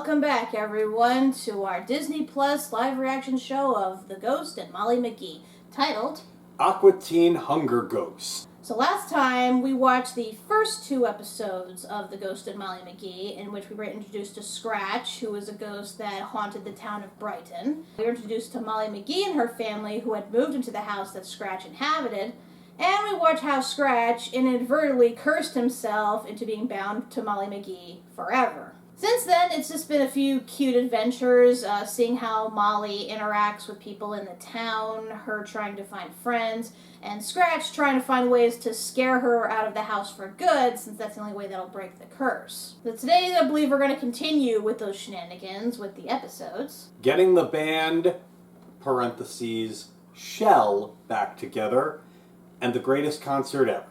Welcome back, everyone, to our Disney Plus live reaction show of the Ghost and Molly McGee, titled Aqua Teen Hunger Ghost. So last time we watched the first two episodes of the Ghost and Molly McGee, in which we were introduced to Scratch, who was a ghost that haunted the town of Brighton. We were introduced to Molly McGee and her family, who had moved into the house that Scratch inhabited. And we watched how Scratch inadvertently cursed himself into being bound to Molly McGee forever. Since then, it's just been a few cute adventures, seeing how Molly interacts with people in the town, her trying to find friends, and Scratch trying to find ways to scare her out of the house for good, since that's the only way that'll break the curse. So today, I believe we're going to continue with those shenanigans with the episodes. Getting the band, parentheses, Shell, back together, and the greatest concert ever.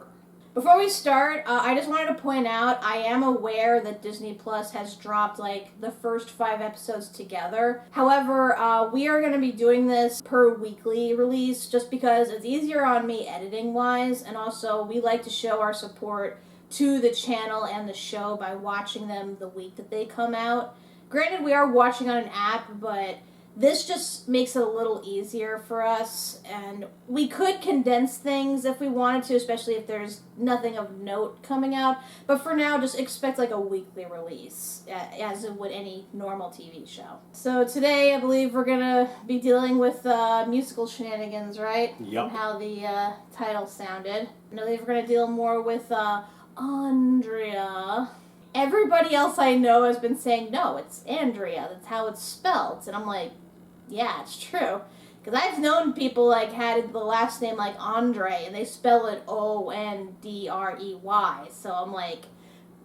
Before we start, I just wanted to point out, I am aware that Disney Plus has dropped, the first 5 episodes together. However, we are going to be doing this per weekly release, just because it's easier on me editing-wise, and also we like to show our support to the channel and the show by watching them the week that they come out. Granted, we are watching on an app, but this just makes it a little easier for us, and we could condense things if we wanted to, especially if there's nothing of note coming out. But for now, just expect a weekly release, as it would any normal TV show. So today, I believe we're gonna be dealing with musical shenanigans, right? Yep. And how the title sounded. I believe we're gonna deal more with Andrea. Everybody else I know has been saying, no, it's Andrea. That's how it's spelled. And I'm like, yeah, it's true. Because I've known people, had the last name, Andre, and they spell it O-N-D-R-E-Y. So I'm like,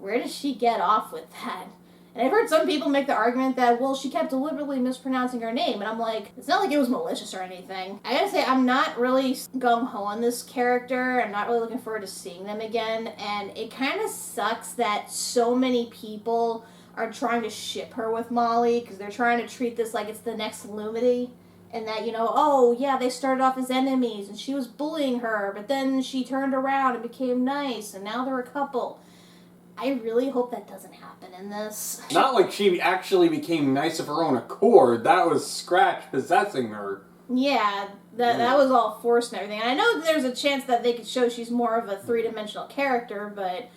where does she get off with that? And I've heard some people make the argument that, well, she kept deliberately mispronouncing her name. And I'm like, it's not like it was malicious or anything. I gotta say, I'm not really gung-ho on this character. I'm not really looking forward to seeing them again. And it kind of sucks that so many people are trying to ship her with Molly, because they're trying to treat this like it's the next Lumity. And that, oh, yeah, they started off as enemies, and she was bullying her, but then she turned around and became nice, and now they're a couple. I really hope that doesn't happen in this. Not like she actually became nice of her own accord. That was Scratch possessing her. Yeah, that was all forced and everything. And I know there's a chance that they could show she's more of a three-dimensional character, but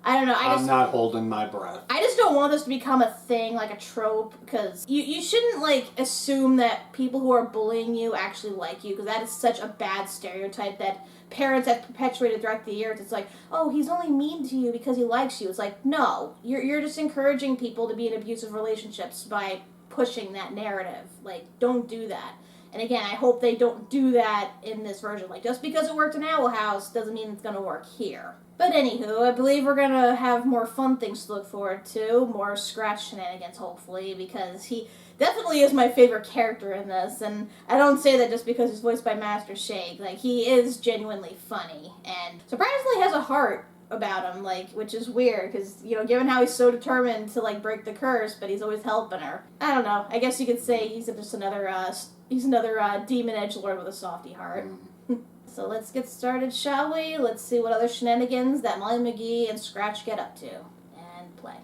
I don't know. I'm not holding my breath. I just don't want this to become a thing, a trope, because you shouldn't, assume that people who are bullying you actually like you, because that is such a bad stereotype that parents have perpetuated throughout the years. It's like, oh, he's only mean to you because he likes you. It's like, no, you're just encouraging people to be in abusive relationships by pushing that narrative. Don't do that. And again, I hope they don't do that in this version. Just because it worked in Owl House doesn't mean it's going to work here. But anywho, I believe we're going to have more fun things to look forward to. More Scratch shenanigans, hopefully, because he definitely is my favorite character in this. And I don't say that just because he's voiced by Master Shake. He is genuinely funny. And surprisingly has a heart about him, which is weird, because, given how he's so determined to, break the curse, but he's always helping her. I don't know. I guess you could say he's just another demon edgelord with a softy heart. So let's get started, shall we? Let's see what other shenanigans that Molly McGee and Scratch get up to. And play.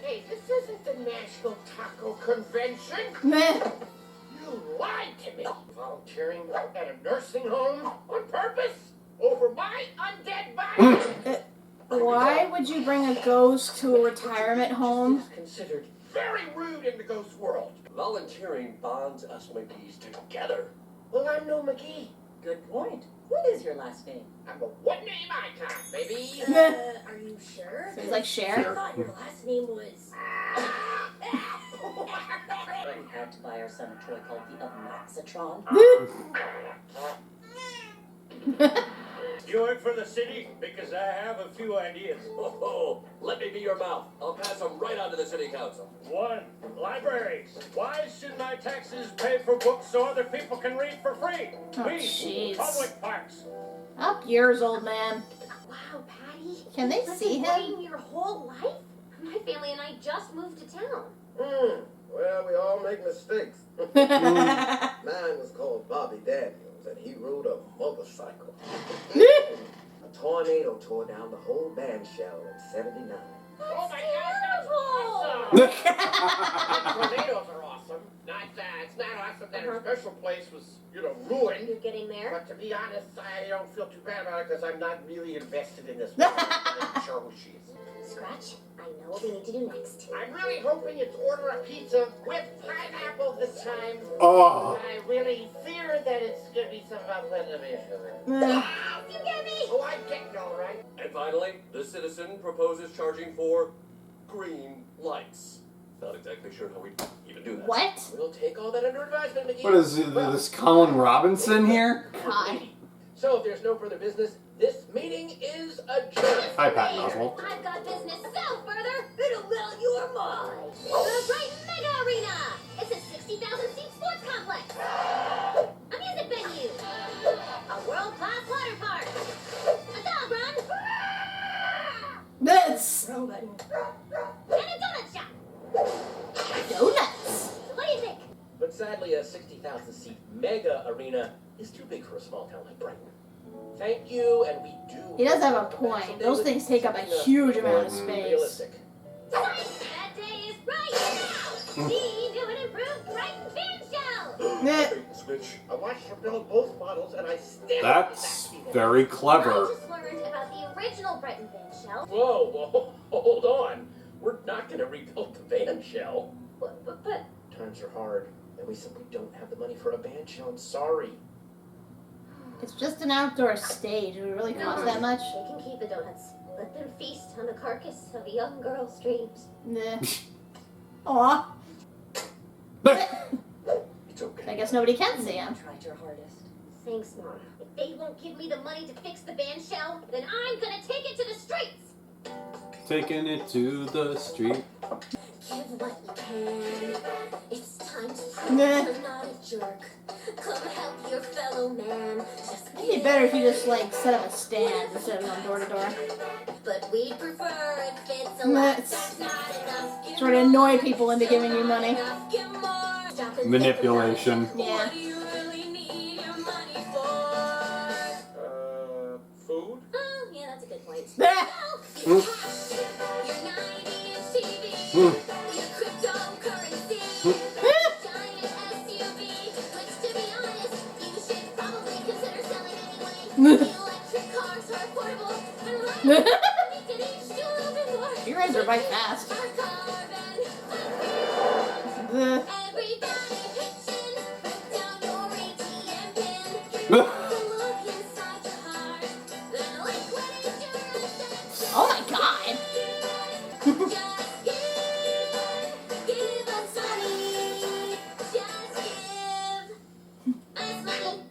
Hey, this isn't the National Taco Convention. Meh. You lied to me. Volunteering at a nursing home on purpose over my undead body. Why would you bring a ghost to a retirement home? This is considered very rude in the ghost world. Volunteering bonds us McGees together. Well, I'm no McGee. Good point. What is your last name? I'm a one-name icon, baby. Are you sure? So he's like Cher? I thought your last name was... We had to buy our son a toy called the Obnoxitron. You work for the city? Because I have a few ideas. Oh, let me be your mouth. I'll pass them right on to the city council. 1. Library. Why should my taxes pay for books so other people can read for free? Oh, B. jeez. Public parks. Up yours, old man. Wow, Patty. Can they You've see been him? waiting your whole life? My family and I just moved to town. Well, we all make mistakes. Mine was called Bobby Daniels, and he rode a motorcycle. A tornado tore down the whole band shell in '79. Oh my gosh, that's awesome! Tornadoes are awesome. It's not awesome that her special place was, ruined. You're getting there. But to be honest, I don't feel too bad about it because I'm not really invested in this woman. I'm not sure who she is. Scratch, I know what we need to do next. I'm really hoping it's order a pizza with pineapple this time. Oh. I really fear that it's going to be some about WandaVision. Yes, you get me! Oh, I get you, all right. And finally, the citizen proposes charging for green lights. Not exactly sure how we even do that. What? We'll take all that under advisement, McGee. What is this, Colin Robinson here? God. So if there's no further business, this meeting is adjourned. Hi, Pat Oswalt. I've got business so further, it'll well your mind. The Bright Mega Arena! It's a 60,000-seat sports complex. A music venue. A world-class water park. A dog run. This. Wrong button. And a donut shop. Donuts. What do you think? But sadly, a 60,000-seat mega arena is too big for a small town like Brighton. Thank you, and we do. He does have a point. Those things take up a huge amount of space. Realistic. Science that day is right now. The new and improved Brighton Fan Show. Meh. Switch. I watched her build both models, and I still. That's very I clever. just learned about the original Brighton Fan Shell. Whoa, hold on. We're not going to rebuild the band shell. But Times are hard, and we simply don't have the money for a band shell. I'm sorry. It's just an outdoor stage. It would really cost that much. they can keep the donuts. Let them feast on the carcass of a young girl's dreams. Nah. Aw. It's okay. I guess nobody can see him. Tried your hardest. Thanks, Mom. If they won't give me the money to fix the band shell, then I'm gonna take it to the streets. Taking it to the street. Give what you can. It's time to prove Nah. you're not a jerk. Come help your fellow man. Just It'd be better if you just like set up a stand instead of going door to door. But we'd prefer it fits a Nah, lot. it's That's not enough. Give trying to annoy people into giving you money. enough. Give more. Stop and Manipulation. think about Yeah. what do you really need your money for? Food? Oh, yeah, that's a good point. Hmm. Well, your 90-inch TV, your cryptocurrency, giant SUV, which to be honest, you should probably consider selling anyway. Electric cars are affordable, and right, we can each do a little bit more. You guys are right fast. Our carbon. The- Everybody pitching, put down your ATM pin. Look inside your heart, then liquidate your assets. Oh my god. Just give us money. Just give us money.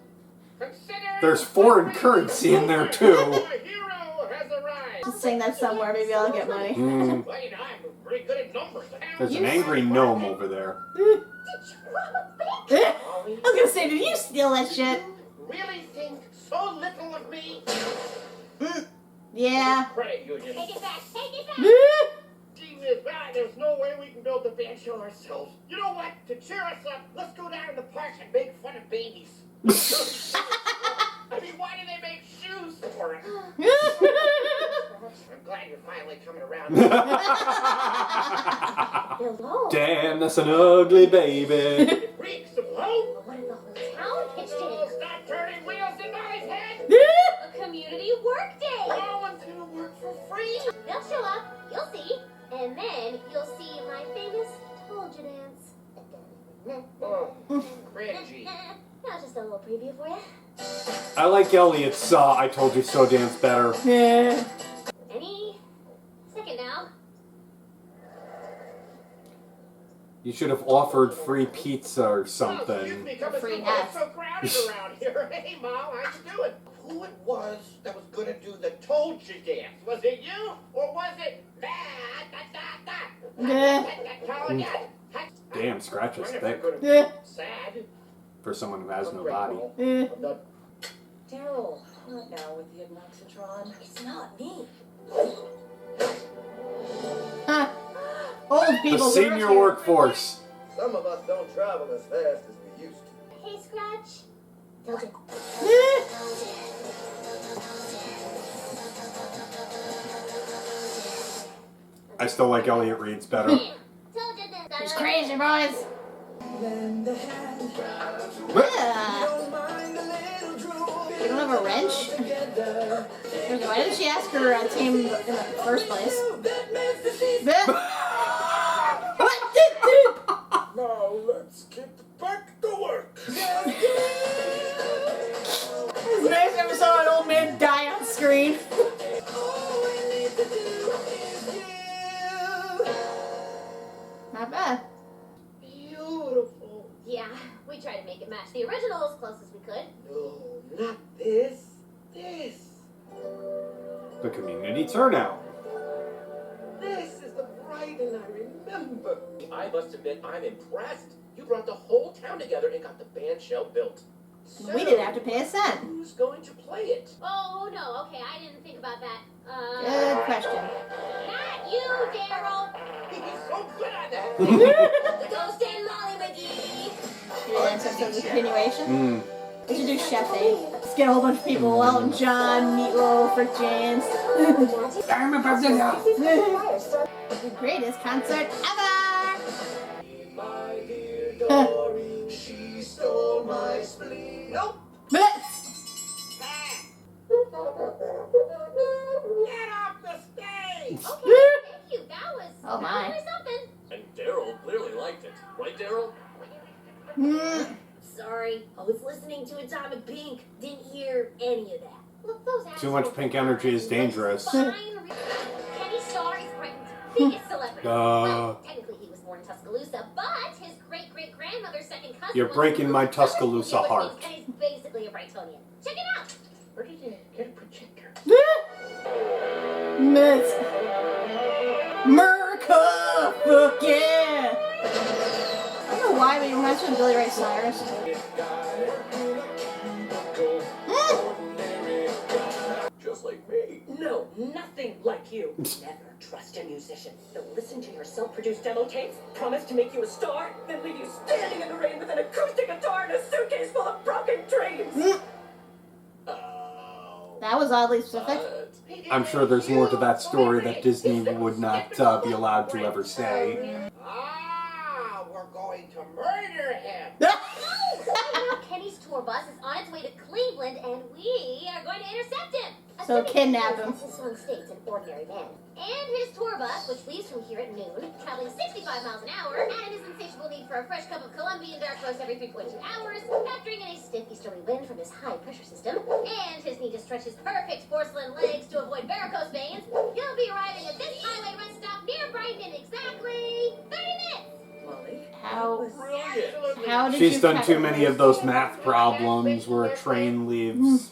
Consider There's foreign currency in there too. A hero has arrived. Just sing that somewhere. Maybe I'll get money. Hmm. Well, I'm pretty good at numbers. There's an angry gnome over there. Did you rob a bank? I was gonna say, did you steal that shit? Really think so little of me? Yeah. Credit union. Take it back. Take it back. Gee whiz, there's no way we can build the band shell ourselves. You know what? To cheer us up, let's go down to the park and make fun of babies. I mean, why do they make shoes for it? I'm glad you're finally coming around. Hello. Damn, that's an ugly baby. It reeks of hope. What if the whole town pitched Oh, in? stop turning wheels in Molly's head. A community work day. No one's gonna work for free. They'll show up. You'll see. And then you'll see my famous told you dance. Oh, cringy. That's just a little preview for you. I like Elliot's I Told You So dance better. Yeah. Any second now. You should have offered free pizza or Oh, excuse something. me, coming Free through. hats. It's so crowded around here. Hey, Mom, how you doing? Who it was that was gonna do the told you dance? Was it you or was it Damn, Scratch is thick Yeah. Sad. for someone who has no body. Yeah. I'm not. Daryl, not now with the enoxytron. It's not me. Huh. Old The people. senior workforce. Some of us don't travel as fast as we used to. Hey, Scratch. Told you. I still like Elliot Reed's better. Told you this. He's crazy, boys. Yeah. You don't have a wrench? Why didn't she ask her team in the first place? Now let's get back to work. It's nice never saw an old man die on screen. Not bad. Beautiful. Yeah, we tried to make it match the original as close as we could. No, not this. This. The community turnout. This is the Brighton I remember. I must admit, I'm impressed. You brought the whole town together and got the band shell built. So, We didn't have to pay a cent. who's going to play it? Oh, no, okay, I didn't think about that. Good question. Not you, Daryl. He's so good at that. The Ghost and Molly McGee. Yeah, so it's a continuation. We should do Chef Aid. Let's get a whole bunch of people. Elton John, Meatloaf, Rick James. The greatest concert ever! My dear Dory, she stole my spleen. Nope. Get off the stage! Okay, thank you. That was Oh, my. really something. And Daryl clearly liked it. Right, Daryl? Sorry, I was listening to Atomic Pink. Didn't hear any of that. Look, those Too much assholes- pink energy is dangerous. Fine. Kenny Starr is Brighton's biggest celebrity. Well, technically he was born in Tuscaloosa, but his great-great-grandmother's second cousin. You're was breaking my Elizabeth Tuscaloosa Elizabeth heart. And he's basically a Brightonian. Check it out. Where did you get a projector? Nuts. America! Fuck yeah! I don't know why, but you mentioned Billy Ray Cyrus. Just like me. No, nothing like you. Never trust a musician. They'll listen to your self-produced demo tapes, promise to make you a star, then leave you standing in the rain with an acoustic guitar and a suitcase full of broken dreams. That was oddly specific. I'm sure there's more to that story that Disney would not be allowed to ever say. Ah, we're going to murder him. Now Kenny's tour bus is on its way to Cleveland, and we are going to intercept him. So Assuming kidnap he him. His song states an ordinary man. And his tour bus, which leaves from here at noon, traveling 65 miles an hour, and his insatiable need for a fresh cup of Colombian dark roast every 3.2 hours, factoring in a stiff easterly wind from his high-pressure system, and his need to stretch his perfect porcelain legs to avoid varicose veins, you'll be arriving at this highway rest stop near Brighton in exactly 30 minutes! Molly, How Brilliant. how did She's you done too many of those math problems where a train leaves.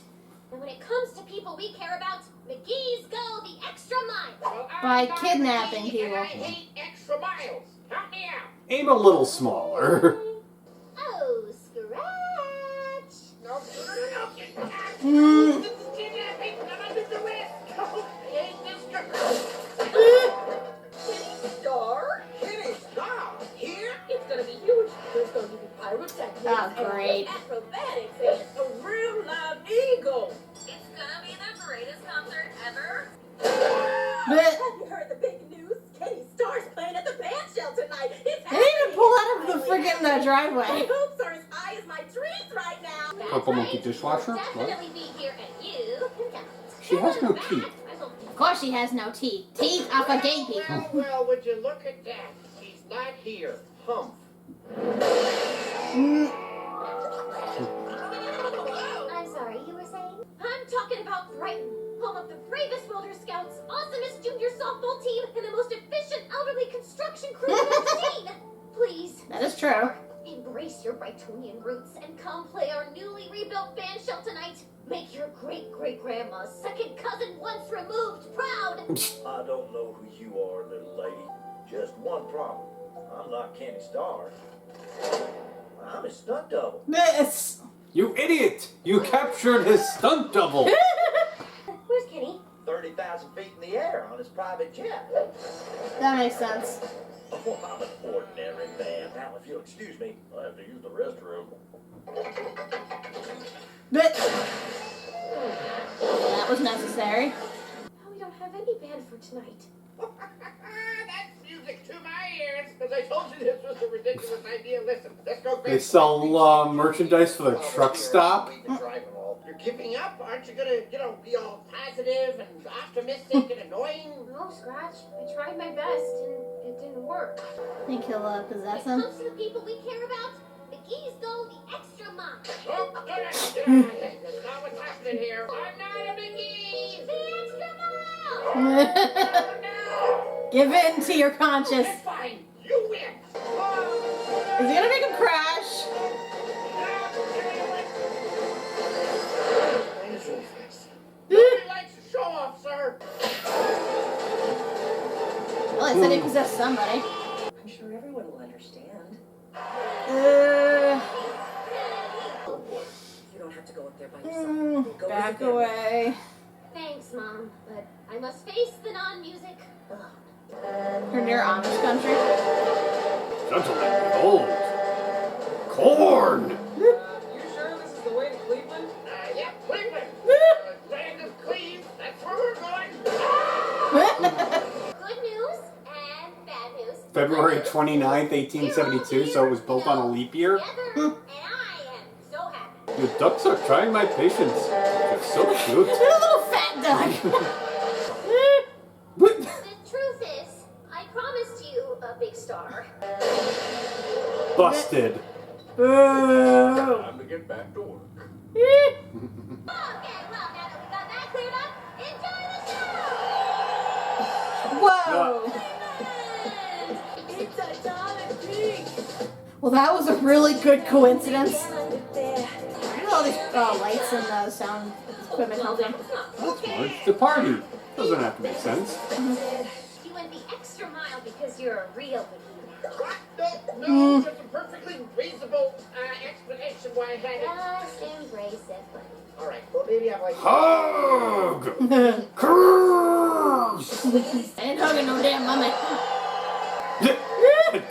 And when it comes to people we care about, McGee's go the extra mile. Well, By I'm not kidnapping me, people. And I hate extra miles. Help me out. Aim a little smaller. Oh, scratch! No. Mm. This is kidnapping. I'm under the arrest. I hate this girl. Star? Kitty, stop. Here? It's gonna be huge. There's going to be pyrotechnics Oh, great. and acrobatics and a real live eagle. It's gonna be the greatest concert ever. But Have you heard the big news? Kenny Starr's playing at the band shell tonight. It's they didn't even pull out of the friggin' My driveway. hopes are as high as my dreams right now. That's Purple right. monkey dishwasher? We'll What? definitely be here, and you can count. She has no Back, teeth. I hope Of course she has no teeth. Teeth are for gay people. Well, well, would you look at that? He's not here. Humph. I'm sorry, you were saying? I'm talking about Brighton, home of the bravest Wilder Scouts, awesomest junior softball team, and the most efficient elderly construction crew I've ever seen. Please, That is true. embrace your Brightonian roots and come play our newly rebuilt band shell tonight. Make your great-great-grandma's second cousin once removed proud. I don't know who you are, little lady. Just one problem. I'm not Kenny Starr. I'm his stunt double. This. You idiot! You captured his stunt double! Where's Kenny? 30,000 feet in the air on his private jet. That makes sense. Oh, I'm an ordinary man. Now, if you'll excuse me, I have to use the restroom. But that was necessary. Oh, we don't have any band for tonight. That's music to my ears. Because I told you this was a ridiculous idea. Listen, let's go. They sell merchandise for the truck stop. You're giving up? Aren't you gonna, be all positive and optimistic and annoying? No, Scratch. I tried my best and it didn't work. Think he'll possess When him? it comes to the people we care about, McGee's go the extra mile. Oh, that's not what's happening here. I'm not a McGee. The extra mile! Give in to your conscience. It's fine. You win. Is he gonna make him crash? Nobody likes to show off, sir. Well, I said he possessed somebody. I'm sure everyone will understand. You don't have to go up there by yourself. Go Back with them. away. Thanks, Mom, but I must face the non-music. You're near Amish country. Gentlemen, behold. Corn! You sure this is the way to Cleveland? Yeah, Cleveland. Land of Cleve. That's where we're going. Good news and bad news. February 29th, 1872, so it was built on a leap year. Together, and I am so happy. The ducks are trying my patience. They're so cute. You're a little fat duck. What? The truth is, I promised you a big star. Busted. Boo. Time to get back to work. Okay, well, now that we got that cleared up, enjoy the show! Whoa. It's a dollar pig. Well, that was a really good coincidence. Look at all these lights and sound equipment helping. Well, it's the party. Doesn't have to make sense. You went the extra mile because you're a real McGee. What? No, just a perfectly reasonable explanation why I had it. Just embrace it, buddy. All right, well, maybe I'm like... Hug! Curse! I ain't hugging no damn mummy.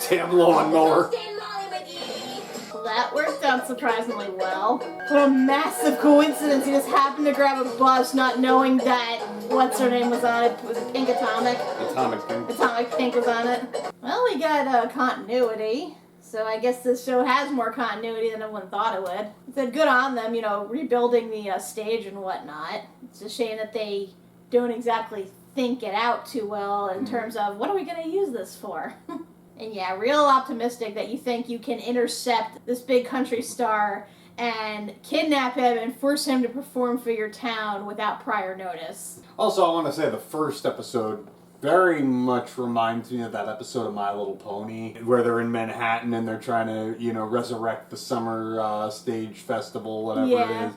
Damn lawnmower. Ghost and Molly McGee! Well, that worked out surprisingly well. What a massive coincidence. He just happened to grab a bus not knowing that what's-her-name was on it. Was it Pink Atomic? Atomic thing. Atomic Pink was on it. Well, we got continuity. So I guess this show has more continuity than everyone thought it would. It's a good on them, rebuilding the stage and whatnot. It's a shame that they don't exactly think it out too well in terms of what are we going to use this for? And yeah, real optimistic that you think you can intercept this big country star and kidnap him and force him to perform for your town without prior notice. Also, I want to say the first episode very much reminds me of that episode of My Little Pony where they're in Manhattan and they're trying to, resurrect the summer stage festival, whatever it is.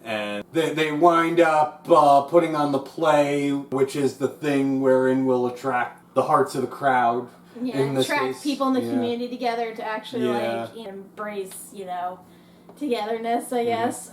And they wind up putting on the play, which is the thing wherein we'll attract the hearts of the crowd. Yeah, in this attract case. people in the Yeah. community together to actually, embrace, togetherness, I guess.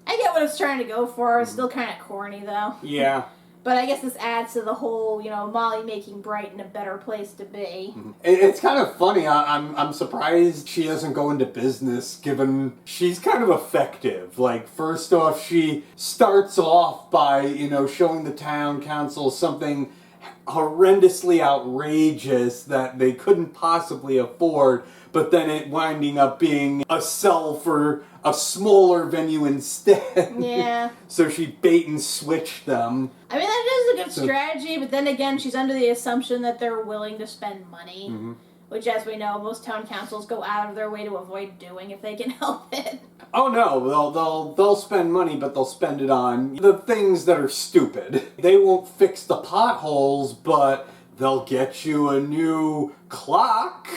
I get what it's trying to go for. It's still kind of corny, though. Yeah. But I guess this adds to the whole, Molly making Brighton a better place to be. It's kind of funny. I'm surprised she doesn't go into business, given she's kind of effective. Like, first off, she starts off by, showing the town council something horrendously outrageous that they couldn't possibly afford, but then it winding up being a sell for a smaller venue instead. Yeah. So she bait and switched them. I mean, that is a good strategy, but then again, she's under the assumption that they're willing to spend money. Mm-hmm. Which, as we know, most town councils go out of their way to avoid doing if they can help it. Oh no, they'll spend money, but they'll spend it on the things that are stupid. They won't fix the potholes, but they'll get you a new clock.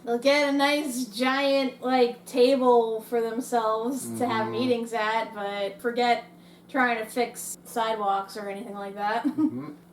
They'll get a nice giant, table for themselves to have meetings at, but forget trying to fix sidewalks or anything like that.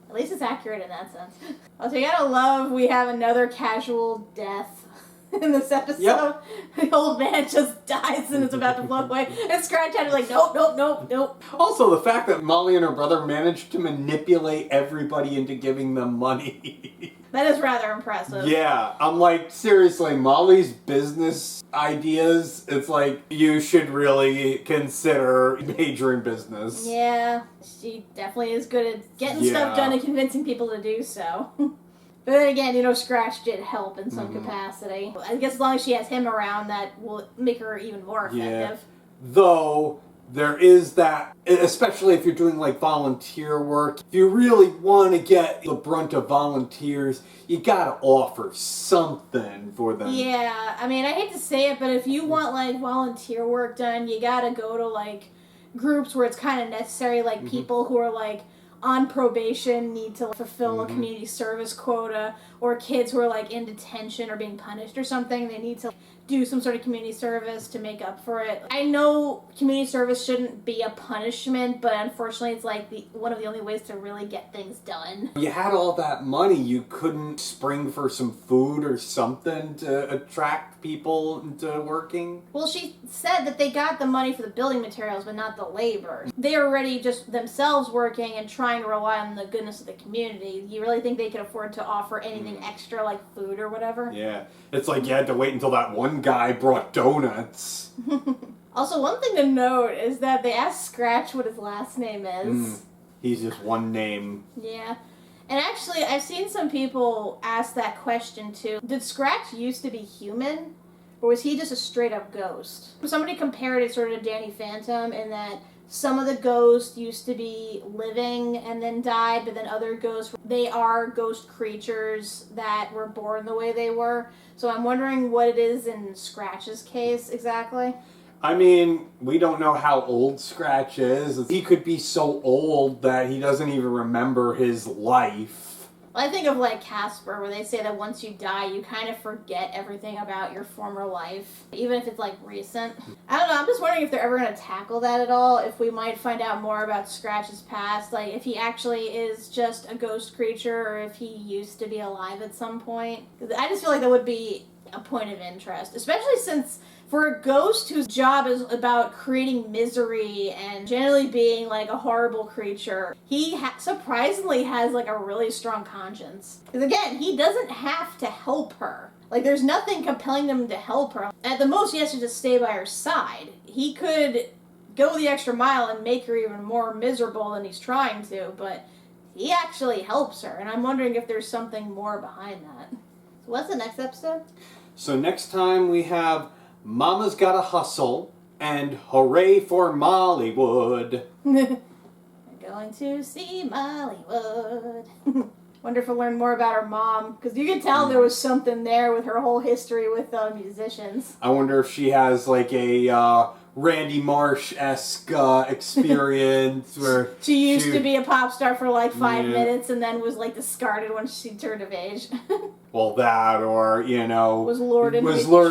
At least it's accurate in that sense. Also, you gotta love we have another casual death in this episode. Yep. The old man just dies and is about to float away. And Scratch had to nope. Also, the fact that Molly and her brother managed to manipulate everybody into giving them money. That is rather impressive. Yeah, I'm like, seriously, Molly's business ideas, it's like, you should really consider majoring business. Yeah, she definitely is good at getting Yeah. stuff done and convincing people to do so. But then again, you know, Scratch did help in some capacity. I guess as long as she has him around, that will make her even more effective. Though, there is that, especially if you're doing like volunteer work, if you really want to get the brunt of volunteers, you gotta offer something for them. Yeah, I mean, I hate to say it, but if you want like volunteer work done, you gotta go to like groups where it's kind of necessary, like people who are like on probation need to fulfill a community service quota, or kids who are like in detention or being punished or something, they need to do some sort of community service to make up for it. I know community service shouldn't be a punishment, but unfortunately it's like one of the only ways to really get things done. You had all that money, you couldn't spring for some food or something to attract people into working? Well, she said that they got the money for the building materials, but not the labor. They're already just themselves working and trying to rely on the goodness of the community. You really think they could afford to offer anything extra, like food or whatever? Yeah. It's like you had to wait until that one guy brought donuts. Also, one thing to note is that they asked Scratch what his last name is. He's just one name. Yeah. And actually, I've seen some people ask that question too. Did Scratch used to be human? Or was he just a straight up ghost? Somebody compared it sort of to Danny Phantom in that some of the ghosts used to be living and then died, but then other ghosts, they are ghost creatures that were born the way they were. So I'm wondering what it is in Scratch's case exactly. I mean, we don't know how old Scratch is. He could be so old that he doesn't even remember his life. I think of like Casper, where they say that once you die, you kind of forget everything about your former life, even if it's like recent. I don't know, I'm just wondering if they're ever going to tackle that at all, if we might find out more about Scratch's past, like if he actually is just a ghost creature, or if he used to be alive at some point. I just feel like that would be a point of interest, especially since for a ghost whose job is about creating misery and generally being like a horrible creature, he surprisingly has like a really strong conscience. Because again, he doesn't have to help her. Like there's nothing compelling him to help her. At the most, he has to just stay by her side. He could go the extra mile and make her even more miserable than he's trying to, but he actually helps her. And I'm wondering if there's something more behind that. So what's the next episode? So next time we have Mama's Gotta Hustle and Hooray for Mollywood. We're going to see Mollywood. Wonder if we'll learn more about her mom, because you can tell there was something there with her whole history with musicians. I wonder if she has like a Randy Marsh-esque experience where She used to be a pop star for like 5 minutes and then was like discarded when she turned of age. Well, that, or, you know, was lured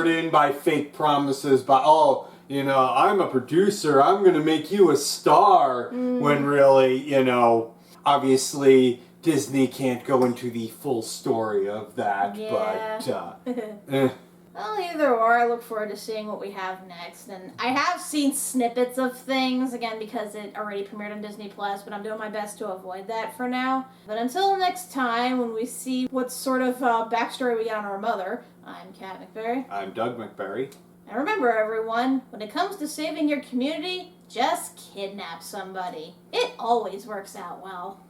in by fake promises, by, oh, you know, I'm a producer, I'm going to make you a star, when really, you know, obviously Disney can't go into the full story of that, but, Well, either or, I look forward to seeing what we have next. And I have seen snippets of things, again, because it already premiered on Disney+, but I'm doing my best to avoid that for now. But until next time, when we see what sort of backstory we get on our mother, I'm Kat MacBerrie. I'm Doug MacBerrie. And remember, everyone, when it comes to saving your community, just kidnap somebody. It always works out well.